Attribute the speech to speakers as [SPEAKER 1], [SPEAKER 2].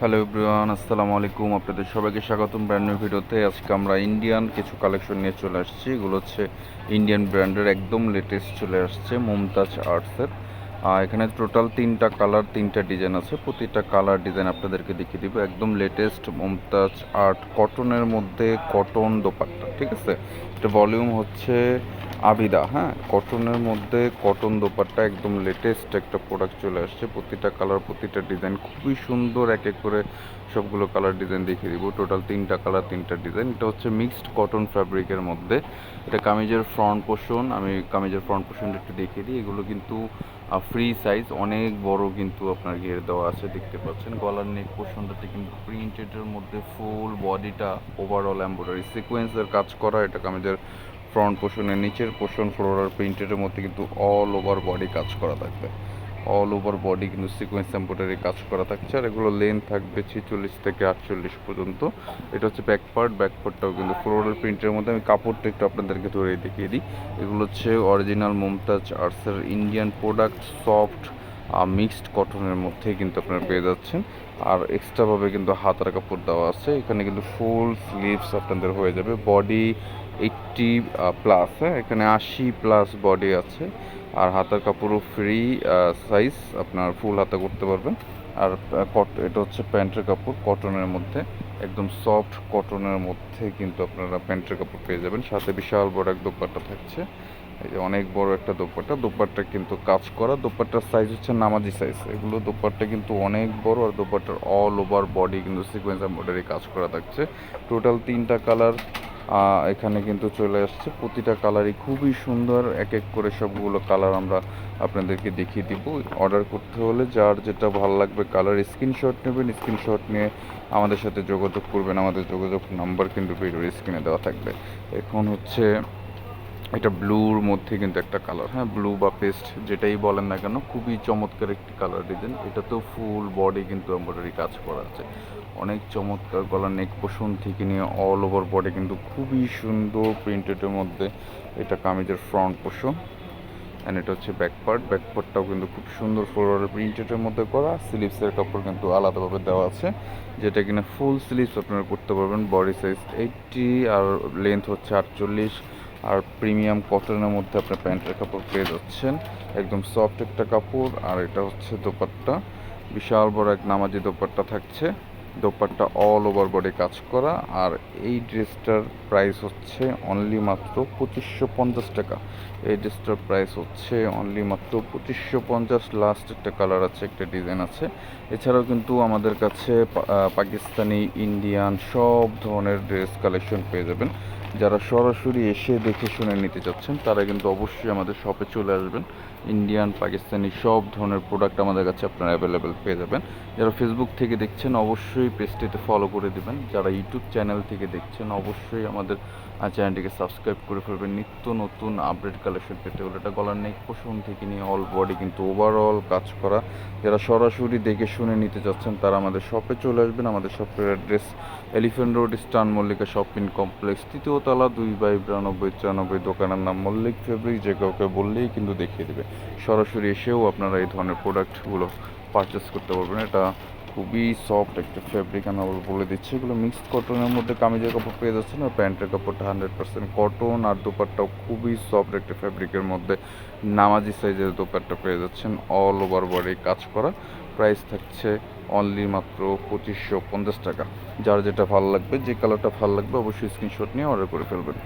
[SPEAKER 1] Hello everyone, আসসালামু আলাইকুম। আপনাদের সবাইকে স্বাগতম ব্র্যান্ড নিউ ভিডিওতে। আজকে আমরা ইন্ডিয়ান কিছু কালেকশন নিয়ে চলে আসছি। এগুলো হচ্ছে ইন্ডিয়ান ব্র্যান্ডের একদম লেটেস্ট চলে আসছে মুমতাজ আর্টসের। এখানে টোটাল 3টা কালার 3টা ডিজাইন আছে। প্রতিটা কালার ডিজাইন আপনাদেরকে দেখিয়ে দিব। একদম লেটেস্ট মুমতাজ আর্ট কটনের মধ্যে কটন দোপাট্টা, ঠিক আছে। এটা ভলিউম হচ্ছে আবিদা, হ্যাঁ, কটনের মধ্যে কটন দোপাট্টা একদম লেটেস্ট একটা প্রোডাক্ট চলে আসছে। প্রতিটা কালার প্রতিটা ডিজাইন খুবই সুন্দর, এক এক করে সবগুলো কালার ডিজাইন দেখিয়ে দিব। টোটাল 3টা কালার 3টা ডিজাইন। এটা হচ্ছে মিক্সড কটন ফ্যাব্রিকের মধ্যে। এটা কামিজের ফ্রন্ট পোর্শন, আমি কামিজের ফ্রন্ট পোর্শনটা একটু দেখিয়ে দিই। এগুলো কিন্তু ফ্রি সাইজ, অনেক বড় কিন্তু আপনার ঘের দেওয়া আছে, দেখতে পাচ্ছেন। গলার নেক পোর্শনটাতে কিন্তু প্রিন্টেডের মধ্যে ফুল বডিটা ওভারঅল এমব্রয়ডারি সিকোয়েন্সের কাজ করা। এটা কামিজের ফ্রন্ট পোর্শনের নিচের পোর্শন ফ্লোরাল প্রিন্টের মধ্যে কিন্তু অল ওভার বডি কাজ করা থাকবে। অল ওভার বডি কিন্তু সিকোয়েন্স এমব্রয়ডারি কাজ করা থাকছে। আর এগুলো লেন্থ থাকবে 46 থেকে 48 পর্যন্ত। এটা হচ্ছে ব্যাকপার্টটাও কিন্তু ফ্লোরাল প্রিন্টের মধ্যে। আমি কাপড়টা একটু আপনাদেরকে ধরে দেখিয়ে দিই। এগুলো হচ্ছে অরিজিনাল মুমতাজ আর্টসের ইন্ডিয়ান প্রোডাক্ট, সফট মিক্সড কটনের মধ্যে কিন্তু আপনারা পেয়ে যাচ্ছেন। আর এক্সট্রাভাবে কিন্তু হাতার কাপড় দেওয়া আছে। এখানে কিন্তু ফুল স্লিভস আপনাদের হয়ে যাবে। বডি 80 প্লাস, হ্যাঁ, এখানে 80 প্লাস বডি আছে। আর হাতার কাপড়ও ফ্রি সাইজ, আপনার ফুল হাতা করতে পারবেন। আর এটা হচ্ছে প্যান্টের কাপড় কটনের মধ্যে, একদম সফট কটনের মধ্যে কিন্তু আপনারা প্যান্টের কাপড় পেয়ে যাবেন। সাথে বিশাল বড় এক দোপাট্টা থাকছে। এই যে অনেক বড় একটা দোপাট্টা কিন্তু কাজ করা। দোপাট্টার সাইজ হচ্ছে নামাজি সাইজ। এগুলো দোপাট্টা কিন্তু অনেক বড়। আর দোপাট্টার অল ওভার বডি কিন্তু সিকোয়েন্স এমব্রয়ডারি কাজ করা থাকছে। টোটাল 3টা কালার এখানে কিন্তু চলে আসছে। প্রতিটা কালারই খুবই সুন্দর। এক এক করে সবগুলো কালার আমরা আপনাদেরকে দেখিয়ে দিব। অর্ডার করতে হলে যার যেটা ভালো লাগবে কালার স্ক্রিনশট নেবেন। স্ক্রিনশট নিয়ে আমাদের সাথে যোগাযোগ করবেন। আমাদের যোগাযোগ নাম্বার কিন্তু ভিডিওর স্ক্রিনে দেওয়া থাকবে। এখন হচ্ছে এটা ব্লুর মধ্যে কিন্তু একটা কালার, হ্যাঁ, ব্লু বা পেস্ট যেটাই বলেন না কেন, খুবই চমৎকার একটি কালার ডিজাইন। এটা তো ফুল বডি কিন্তু এমব্রয়ডারি কাজ করা আছে, অনেক চমৎকার। গলার নেক পোর্শন থেকে নিয়ে অল ওভার বডি কিন্তু খুবই সুন্দর প্রিন্টেডের মধ্যে। এটা কামিজের ফ্রন্ট পোর্শন অ্যান্ড এটা হচ্ছে ব্যাকপার্টটাও কিন্তু খুব সুন্দর ফ্লোরাল প্রিন্টেডের মধ্যে করা। স্লিভসের কাপড় কিন্তু আলাদাভাবে দেওয়া আছে, যেটা কিনা ফুল স্লিভস আপনারা করতে পারবেন। বডি সাইজ 80 আর লেন্থ হচ্ছে 48। আর প্রিমিয়াম কটনের মধ্যে আপনার প্যান্টের কাপড় পেয়ে যাচ্ছেন, একদম সফট একটা কাপড়। আর এটা হচ্ছে দোপাট্টা, বিশাল বড় এক নামাজি দোপাট্টা থাকছে। দোপাট্টা অল ওভার বডি কাজ করা। আর এই ড্রেসটার প্রাইস হচ্ছে অনলি মাত্র 2550 টাকা। এই ড্রেসটার প্রাইস হচ্ছে অনলি মাত্র 2550। লাস্ট একটা কালার আছে, একটা ডিজাইন আছে। এছাড়াও কিন্তু আমাদের কাছে পাকিস্তানি, ইন্ডিয়ান সব ধরনের ড্রেস কালেকশন পেয়ে যাবেন। যারা সরাসরি এসে দেখে শুনে নিতে চাচ্ছেন তারা কিন্তু অবশ্যই আমাদের শপে চলে আসবেন। ইন্ডিয়ান, পাকিস্তানি সব ধরনের প্রোডাক্ট আমাদের কাছে আপনারা অ্যাভেলেবেল পেয়ে যাবেন। যারা ফেসবুক থেকে দেখছেন অবশ্যই পেজটিতে ফলো করে দেবেন। যারা ইউটিউব চ্যানেল থেকে দেখছেন অবশ্যই আমাদের চ্যানেলটিকে সাবস্ক্রাইব করে ফেলবেন নিত্য নতুন আপডেট কালেকশন পেতে হলে। এটা গলার নেক পোর্শন থেকে নিয়ে অল বডি কিন্তু ওভারঅল কাজ করা। যারা সরাসরি দেখে শুনে নিতে চাচ্ছেন তারা আমাদের শপে চলে আসবেন। আমাদের শপের অ্যাড্রেস এলিফ্যান্ট রোড, স্টান মল্লিকা শপিং কমপ্লেক্স, 3য় তলা, 2/92-93। দোকানের নাম মল্লিক ফেব্রিক। যে কাউকে বললেই কিন্তু দেখিয়ে দেবে। সরাসরি এসেও আপনারা এই ধরনের প্রোডাক্টগুলো পারচেস করতে পারবেন। এটা খুবই সফট একটা ফ্যাব্রিক, আমি আবার বলে দিচ্ছি। এগুলো মিক্সড কটনের মধ্যে কামিজের কাপড় পেয়ে যাচ্ছেন। আর প্যান্টের কাপড়টা 100% কটন। আর দোপাট্টাও খুবই সফট একটা ফ্যাব্রিকের মধ্যে নামাজি সাইজের দোপাট্টা পেয়ে যাচ্ছেন, অল ওভার বডি কাজ করা। প্রাইস থাকছে অনলি মাত্র 2550 টাকা। যার যেটা ভালো লাগবে, যে কালারটা ভালো লাগবে অবশ্যই স্ক্রিনশট নিয়ে অর্ডার করে ফেলবেন।